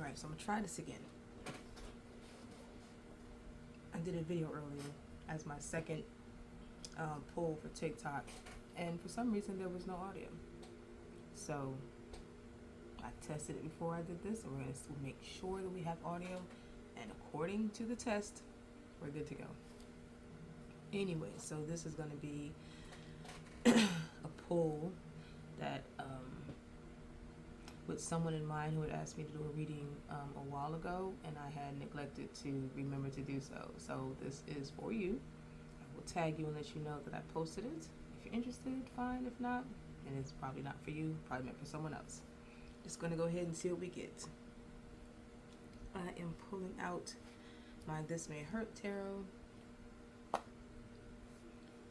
Alright, so I'm going to try this again. I did a video earlier as my second pull for TikTok, and for some reason there was no audio. So I tested it before I did this, and we're going to make sure that we have audio, and according to the test, we're good to go. Anyway, so this is going to be a pull that with someone in mind who had asked me to do a reading a while ago, and I had neglected to remember to do so. So this is for you. I will tag you and let you know that I posted it. If you're interested, fine. If not, then it's probably not for you, probably meant for someone else. Just gonna go ahead and see what we get. I am pulling out my This May Hurt Tarot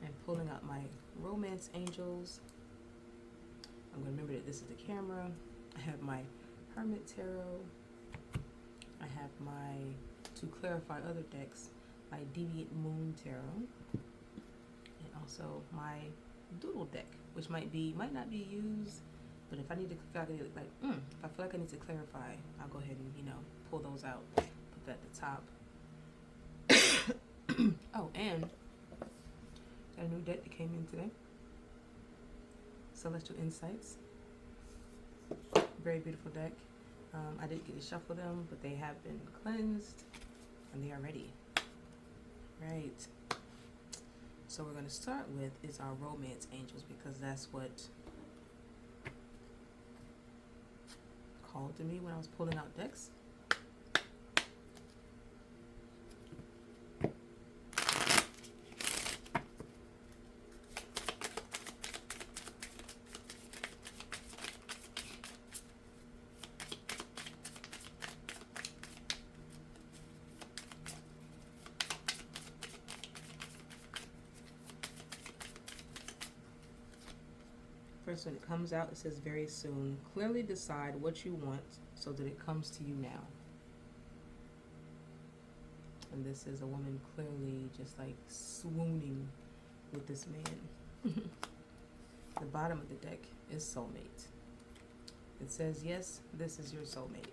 and pulling out my Romance Angels. I'm gonna remember that this is the camera. I have my Hermit Tarot. I have my, to clarify other decks, my Deviant Moon Tarot, and also my Doodle deck, which might not be used, but if I need to, if I feel like I need to clarify, I'll go ahead and pull those out, put that at the top. Oh, and got a new deck that came in today. Celestial Insights. Very beautiful deck. I didn't get to shuffle them, but they have been cleansed and they are ready. Right. So we're going to start with is our Romance Angels, because that's what called to me when I was pulling out decks. First, when it comes out, it says very soon. Clearly decide what you want so that it comes to you now. And this is a woman clearly just like swooning with this man. The bottom of the deck is soulmate. It says, yes, this is your soulmate.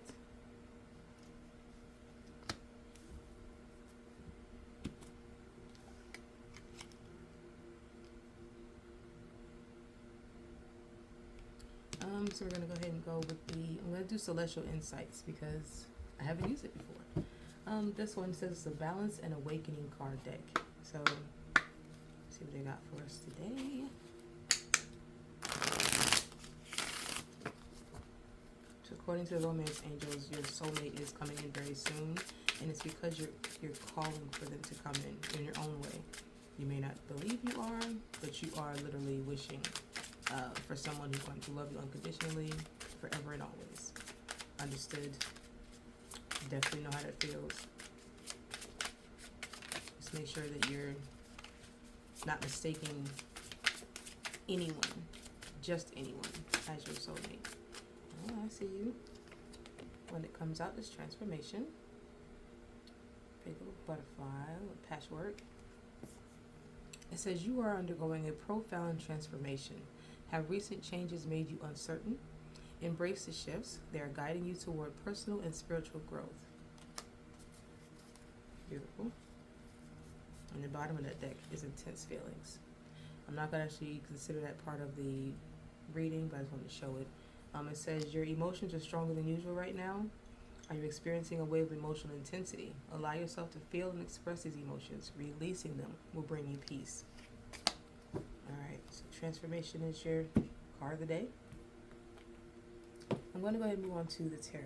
So we're going to go ahead and go with I'm going to do Celestial Insights because I haven't used it before. This one says it's a Balance and Awakening card deck. So, let's see what they got for us today. So according to the Romance Angels, your soulmate is coming in very soon, and it's because you're calling for them to come in your own way. You may not believe you are, but you are literally wishing for someone who's going to love you unconditionally, forever and always. Understood? Definitely know how that feels. Just make sure that you're not mistaking anyone, just anyone, as your soulmate. Oh, I see you. When it comes out, this transformation. Big little butterfly, little patchwork. It says you are undergoing a profound transformation. Have recent changes made you uncertain? Embrace the shifts. They are guiding you toward personal and spiritual growth. Beautiful. And the bottom of that deck is intense feelings. I'm not going to actually consider that part of the reading, but I just wanted to show it. It says your emotions are stronger than usual right now. Are you experiencing a wave of emotional intensity? Allow yourself to feel and express these emotions. Releasing them will bring you peace. Alright, so transformation is your card of the day. I'm going to go ahead and move on to the tarot.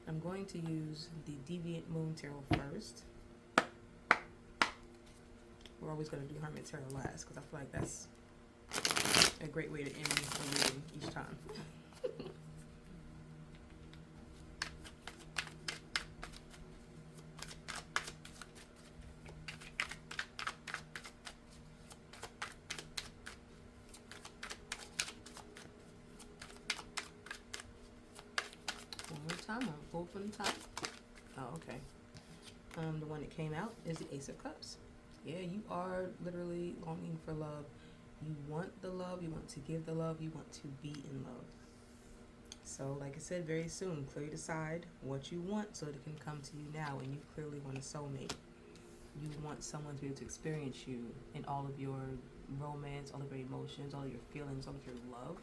I'm going to use the Deviant Moon Tarot first. We're always going to do Hermit Tarot last because I feel like that's a great way to end the reading each time. One more time, I'll pull from the top. Oh, okay. The one that came out is the Ace of Cups. Yeah, you are literally longing for love. You want the love, you want to give the love, you want to be in love. So, like I said, very soon, clearly decide what you want so that it can come to you now. And you clearly want a soulmate. You want someone to be able to experience you in all of your romance, all of your emotions, all of your feelings, all of your love.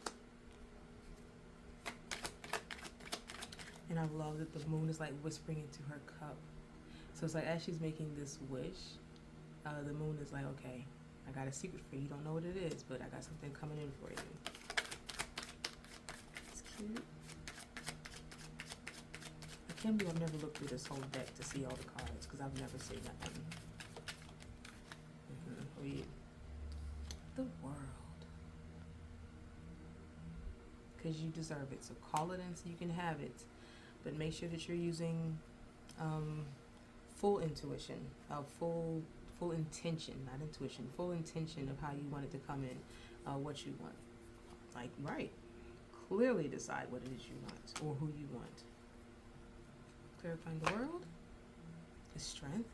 And I love that the moon is like whispering into her cup. So it's like as she's making this wish, the moon is like, okay, I got a secret for you. You don't know what it is, but I got something coming in for you. It's cute. I can't believe I've never looked through this whole deck to see all the cards because I've never seen that one. Read the world. Because you deserve it. So call it in so you can have it. But make sure that you're using full intuition, full intention, not intuition, full intention of how you want it to come in, what you want. Like, right. Clearly decide what it is you want or who you want. Clarifying the world is strength.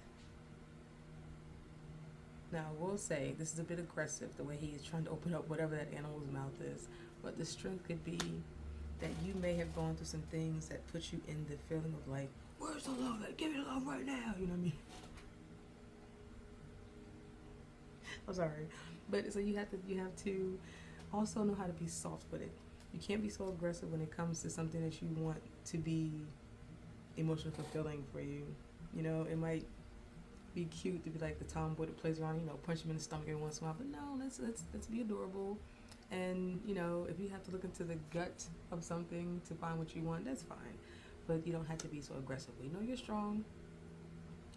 Now, I will say, this is a bit aggressive, the way he is trying to open up whatever that animal's mouth is. But the strength could be that you may have gone through some things that put you in the feeling of like, where's the love? Like, give me the love right now. You know what I mean? I'm sorry. But so you have to also know how to be soft with it. You can't be so aggressive when it comes to something that you want to be emotionally fulfilling for you. You know, it might be cute to be like the tomboy that plays around, you know, punch him in the stomach every once in a while. But no, let's be adorable. And, you know, if you have to look into the gut of something to find what you want, that's fine. But you don't have to be so aggressive. We know you're strong.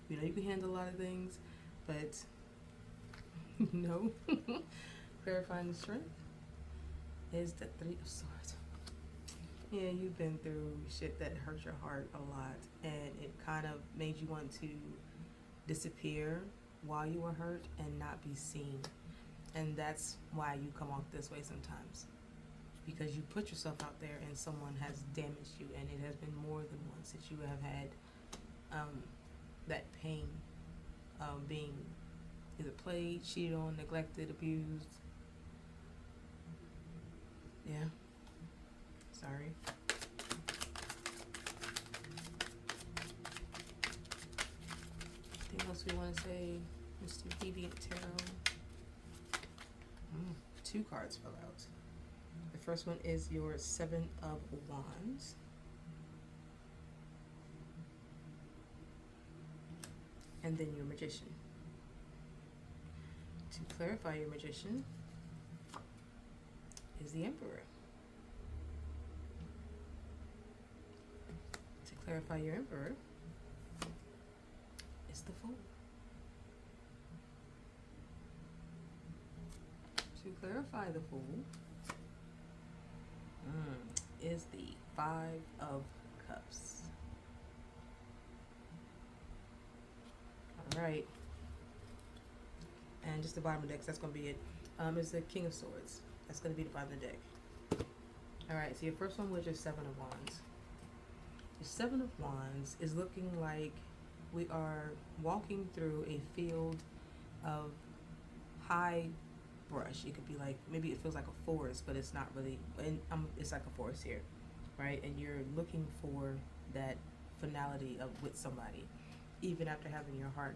You know you can handle a lot of things. But, you know, clarifying the strength is the Three of Swords. Yeah, you've been through shit that hurt your heart a lot. And it kind of made you want to disappear while you were hurt and not be seen. And that's why you come off this way sometimes, because you put yourself out there and someone has damaged you, and it has been more than once that you have had that pain being either played, cheated on, neglected, abused. Yeah, sorry. Anything else we want to say, Mr. Deviant Tarot? 2 cards fell out. The first one is your Seven of Wands. And then your Magician. To clarify your Magician is the Emperor. To clarify your Emperor is the Fool. To clarify the Fool is the Five of Cups. All right. And just the bottom of the deck, that's going to be it. Is the King of Swords. That's going to be the bottom of the deck. All right, so your first one was your Seven of Wands. Your Seven of Wands is looking like we are walking through a field of high brush. It could be like, maybe it feels like a forest, but it's not really, and it's like a forest here, right? And you're looking for that finality of with somebody, even after having your heart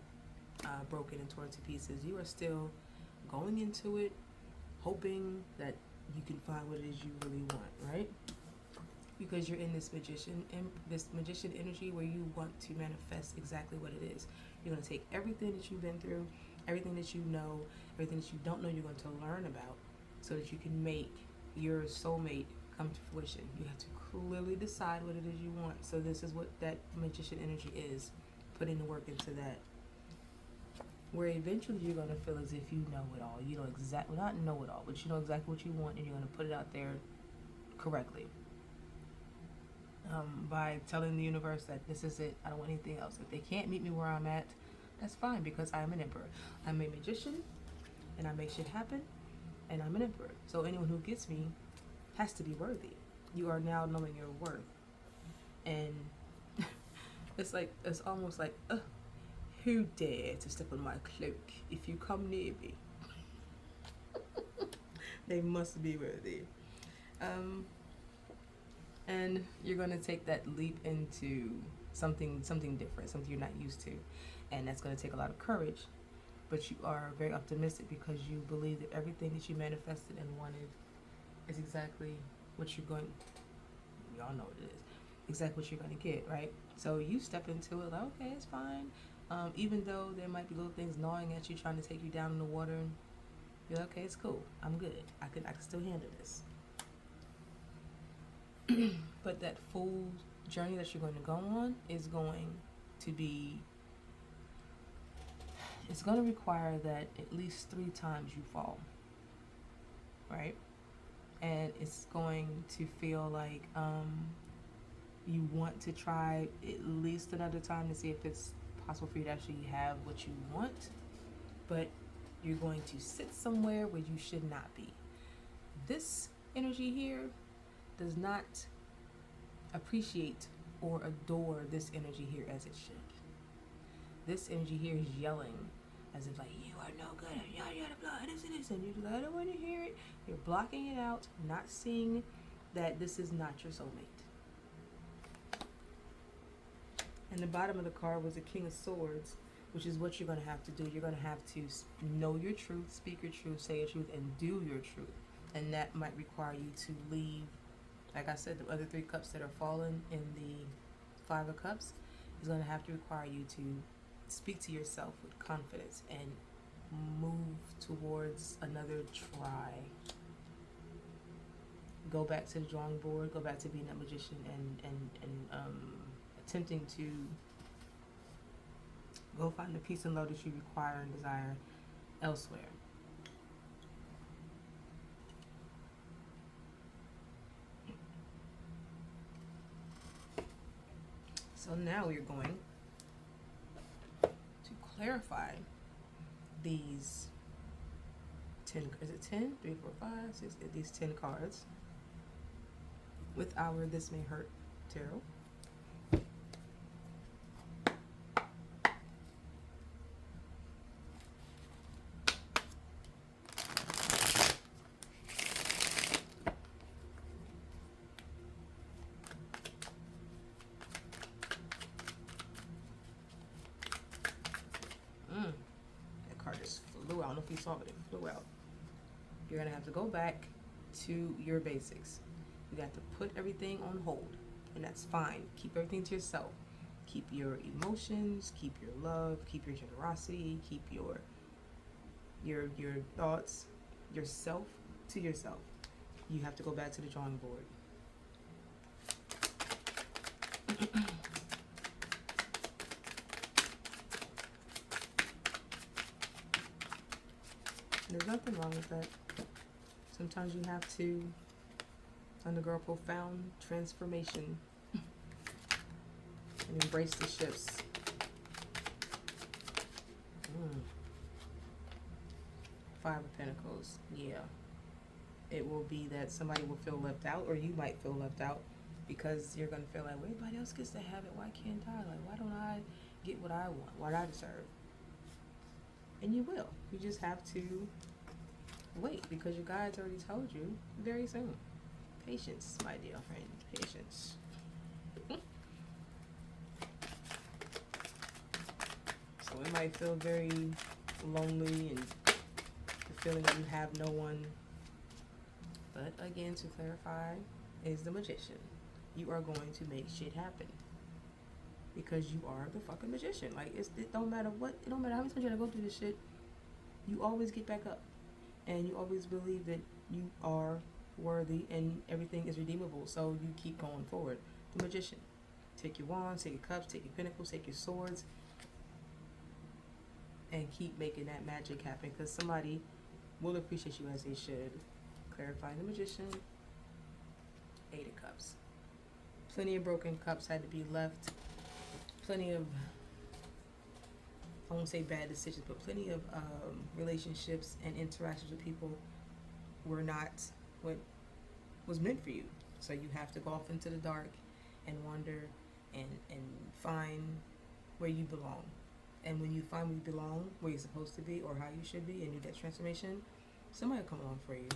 broken and torn to pieces. You are still going into it, hoping that you can find what it is you really want, right? Because you're in this magician energy where you want to manifest exactly what it is. You're going to take everything that you've been through, everything that you know, everything that you don't know, you're going to learn about, so that you can make your soulmate come to fruition. You have to clearly decide what it is you want. So this is what that magician energy is, putting the work into that. Where eventually you're going to feel as if you know it all. You know exactly, not know it all, but you know exactly what you want, and you're going to put it out there correctly. By telling the universe that this is it, I don't want anything else. If they can't meet me where I'm at, that's fine, because I'm an emperor. I'm a magician, and I make shit happen, and I'm an emperor. So anyone who gets me has to be worthy. You are now knowing your worth. And it's almost like, who dare to step on my cloak? If you come near me, they must be worthy. And you're going to take that leap into something different, something you're not used to. And that's going to take a lot of courage. But you are very optimistic because you believe that everything that you manifested and wanted is exactly what you're going, we all know what it is, exactly what you're going to get, right? So you step into it like, okay, it's fine. Even though there might be little things gnawing at you, trying to take you down in the water, you're like, okay, it's cool. I'm good. I can still handle this. But that full journey that you're going to go on is going to be, it's going to require that at least 3 times you fall, right? And it's going to feel like you want to try at least another time to see if it's possible for you to actually have what you want, but you're going to sit somewhere where you should not be. This energy here does not appreciate or adore this energy here as it should. This energy here is yelling as if like, you are no good, yada yada blah, this, and you're like, I don't want to hear it. You're blocking it out, not seeing that this is not your soulmate. And the bottom of the card was the King of Swords, which is what you're going to have to do. You're going to have to know your truth, speak your truth, say your truth, and do your truth. And that might require you to leave, like I said, the other 3 cups that are fallen in the 5 of Cups is going to have to require you to speak to yourself with confidence and move towards another try. Go back to the drawing board, go back to being that magician and attempting to go find the peace and love that you require and desire elsewhere. So now we're going to clarify these 10, is it 10? 3, 4, 5, 6, these 10 cards with our This May Hurt tarot. That card just flew out. I don't know if you saw it, it flew out. You're going to have to go back to your basics. You got to put everything on hold, and that's fine. Keep everything to yourself. Keep your emotions, keep your love, keep your generosity, keep your thoughts, yourself to yourself. You have to go back to the drawing board. There's nothing wrong with that. Sometimes you have to undergo profound transformation and embrace the shifts. 5 of Pentacles, yeah. It will be that somebody will feel left out, or you might feel left out, because you're going to feel like, well, everybody else gets to have it, why can't I? Like, why don't I get what I want, what I deserve? And you will. You just have to wait, because your guides already told you very soon. Patience, my dear friend, patience. So it might feel very lonely and the feeling that you have no one. But again, to clarify, is the magician. You are going to make shit happen. Because you are the fucking magician. Like, it don't matter what, it don't matter how many times you gotta go through this shit, you always get back up. And you always believe that you are worthy and everything is redeemable. So you keep going forward. The magician. Take your wands, take your cups, take your pinnacles, take your swords, and keep making that magic happen, because somebody will appreciate you as they should. Clarifying the magician. 8 of Cups. Plenty of broken cups had to be left. Plenty of, I won't say bad decisions, but plenty of relationships and interactions with people were not what was meant for you. So you have to go off into the dark and wander and find where you belong. And when you find where you belong, where you're supposed to be or how you should be, and do that transformation, somebody will come along for you.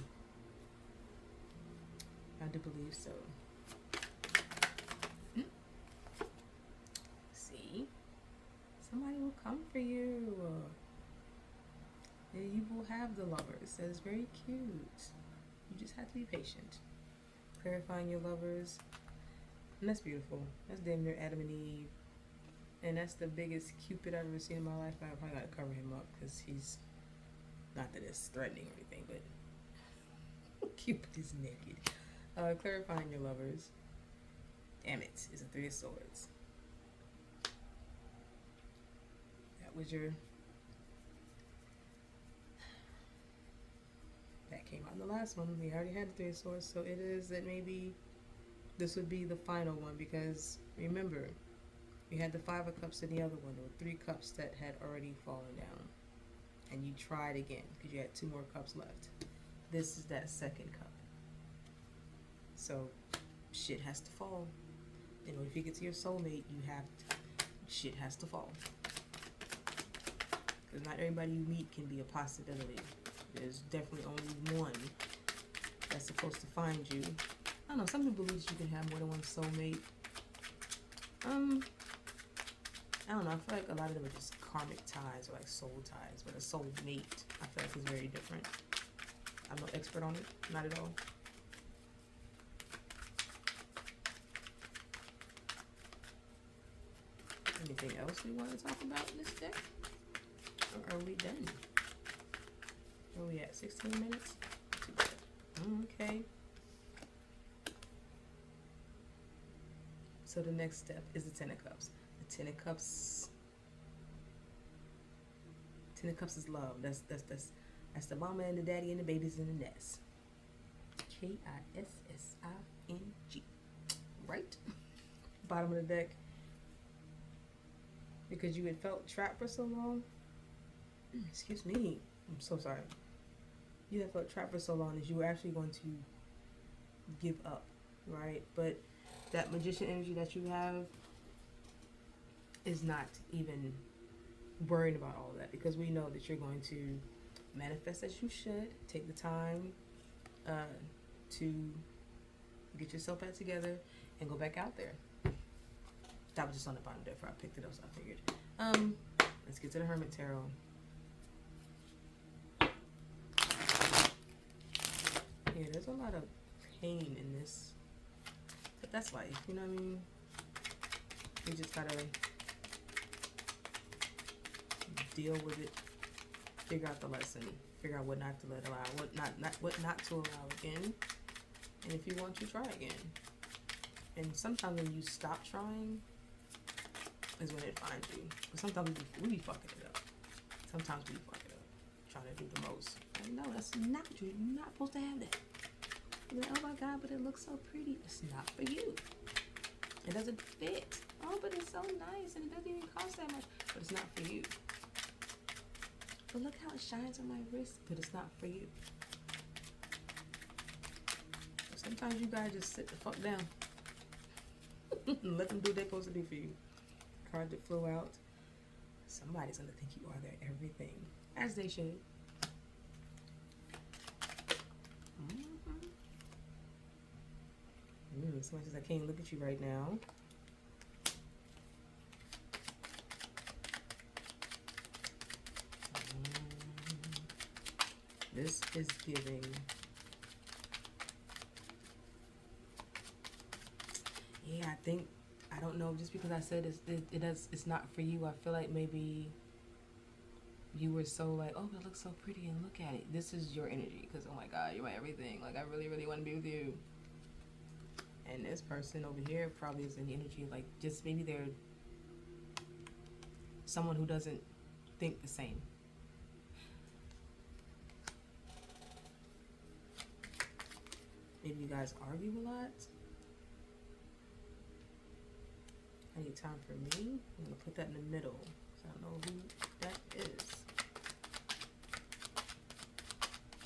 I do believe so. for you. And you will have the lovers. That is very cute. You just have to be patient. Clarifying your lovers. And that's beautiful. That's damn near Adam and Eve. And that's the biggest Cupid I've ever seen in my life. I probably gotta cover him up because he's, not that it's threatening or anything, but Cupid is naked. Clarifying your lovers. Damn it, it's a Three of Swords. That was your, that came out in the last one. We already had the Three of Swords, so it is that maybe this would be the final one, because remember, we had the Five of Cups in the other one, or 3 cups that had already fallen down, and you tried again because you had 2 more cups left. This is that second cup. So shit has to fall. In order to get to your soulmate, you have to, shit has to fall. Because not everybody you meet can be a possibility. There's definitely only one that's supposed to find you. I don't know, some people believe you can have more than one soulmate. I don't know, I feel like a lot of them are just karmic ties or like soul ties, but a soulmate I feel like is very different. I'm no expert on it, not at all. Anything else we want to talk about in this deck? Or are we done? Where are we at? 16 minutes? Too bad. Okay. So the next step is the Ten of Cups. The Ten of Cups. Ten of Cups is love. That's the mama and the daddy and the babies in the nest. Kissing. Right? Bottom of the deck. Because you had felt trapped for so long. Excuse me. I'm so sorry. You had felt trapped for so long that you were actually going to give up, right? But that magician energy that you have is not even worried about all of that, because we know that you're going to manifest as you should. Take the time to get yourself back together and go back out there. That was just on the bottom there before I picked it up, so I figured. Let's get to the Hermit Tarot. Yeah, there's a lot of pain in this. But that's life, you know what I mean? You just gotta deal with it, figure out the lesson, figure out what not to let allow, what not to allow again. And if you want to, try again. And sometimes when you stop trying is when it finds you. But sometimes we be fucking it up. Sometimes we fuck it up, trying to do the most. Like, no, that's not you. You're not supposed to have that. You're like, oh my God, but it looks so pretty. It's not for you. It doesn't fit. Oh, but it's so nice and it doesn't even cost that much. But it's not for you. But look how it shines on my wrist. But it's not for you. So sometimes you guys just sit the fuck down. And let them do what they're supposed to do for you. Card that flew out. Somebody's gonna think you are their everything, as they should. As much as I can't look at you right now. This is giving. Yeah, I don't know, just because I said it's not for you, I feel like maybe you were so like, oh, but it looks so pretty and look at it. This is your energy, because oh my God, you're my everything. Like, I really, really want to be with you. And this person over here probably is in the energy of like, just maybe they're someone who doesn't think the same. Maybe you guys argue a lot. I need time for me. I'm gonna put that in the middle, so I don't know who that is.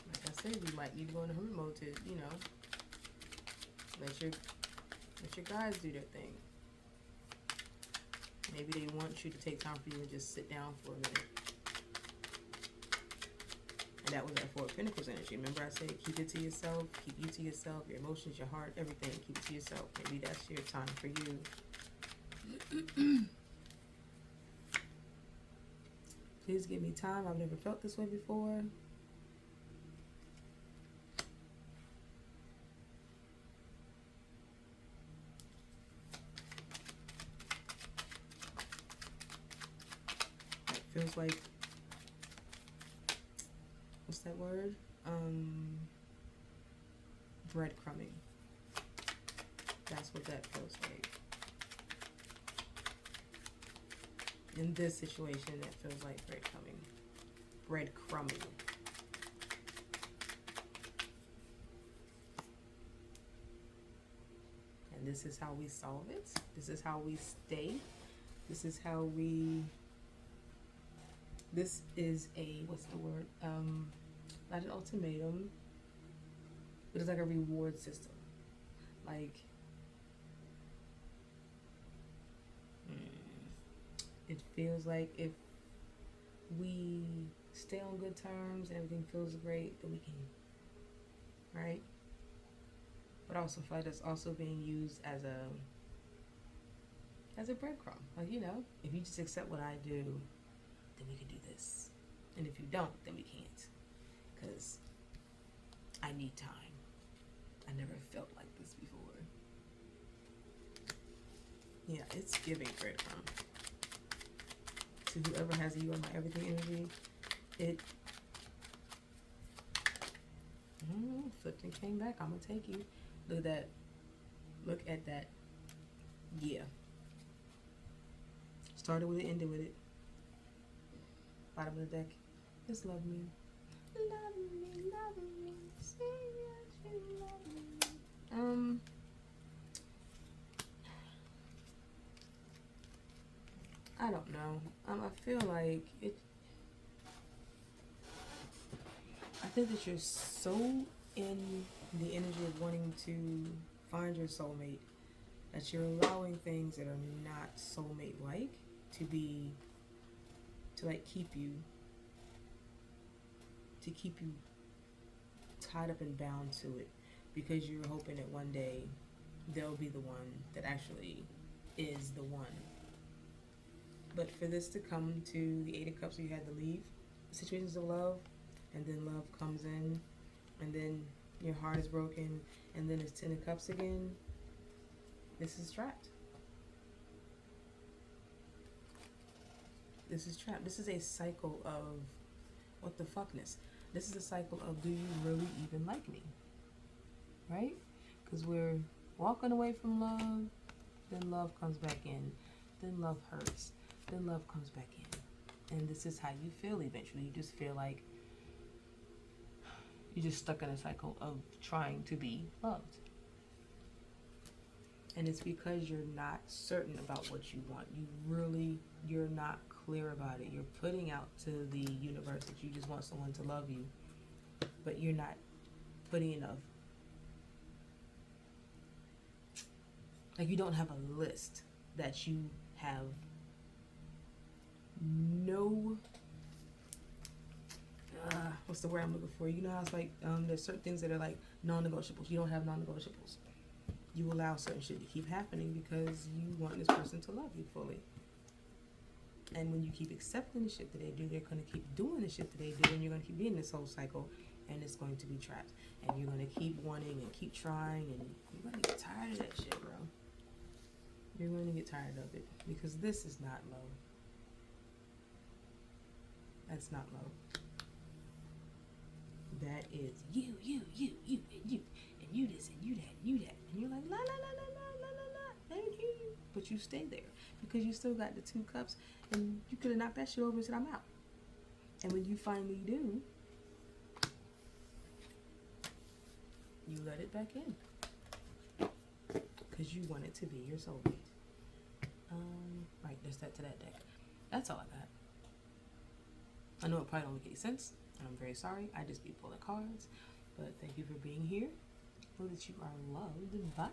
Like I said, you might need to go into hermit mode to, you know, let your guys do their thing. Maybe they want you to take time for you and just sit down for a minute. And that was that Four of Pentacles energy. Remember I said keep it to yourself, keep you to yourself, your emotions, your heart, everything. Keep it to yourself. Maybe that's your time for you. Please give me time. I've never felt this way before. It feels like, what's that word? Breadcrumbing. That's what that feels like. In this situation, that feels like breadcrumbing. And this is how we solve it. This is how we stay. This is how we, this is a, what's the word? Not an ultimatum, but it's like a reward system. Like, it feels like if we stay on good terms and everything feels great, then we can, right? But I also feel like that's also being used as a breadcrumb. Like, you know, if you just accept what I do, then we can do this. And if you don't, then we can't. Because I need time. I never felt like this before. Yeah, it's giving breadcrumb. To whoever has you on my everything energy, it flipped and came back. I'm gonna take you. Look at that. Look at that. Yeah. Started with it, ended with it. Bottom of the deck. Just love me. Love me, love me. Say that you love me. I don't know. I feel like it. I think that you're so in the energy of wanting to find your soulmate that you're allowing things that are not soulmate-like to keep you tied up and bound to it, because you're hoping that one day they'll be the one that actually is the one. But for this to come to the Eight of Cups, where you had to leave situations of love, and then love comes in, and then your heart is broken, and then it's Ten of Cups again. This is trapped. This is trapped. This is a cycle of what the fuckness. This is a cycle of, do you really even like me? Right? Because we're walking away from love, then love comes back in, then love hurts, then love comes back in. And this is how you feel eventually. You just feel like you're just stuck in a cycle of trying to be loved. And it's because you're not certain about what you want. You're not clear about it. You're putting out to the universe that you just want someone to love you, but you're not putting enough. Like, you don't have a list that you have no, what's the word I'm looking for? You know how it's like, there's certain things that are like non-negotiables. You don't have non-negotiables. You allow certain shit to keep happening because you want this person to love you fully. And when you keep accepting the shit that they do, they're going to keep doing the shit that they do, and you're going to keep being in this whole cycle, and it's going to be trapped. And you're going to keep wanting and keep trying, and you're going to get tired of that shit, bro. You're going to get tired of it, because this is not love. That's not love. That is you, and you this, and you that, and you that. And you're like, la, la, la, la, la, la, la, la. I didn't hear you. But you stay there, because you still got the Two Cups, and you could have knocked that shit over and said, I'm out. And when you finally do, you let it back in, because you want it to be your soulmate. Right, there's that to that deck. That's all I got. I know it probably don't make any sense, and I'm very sorry. I just be pulling cards. But thank you for being here. Know that you are loved. Bye.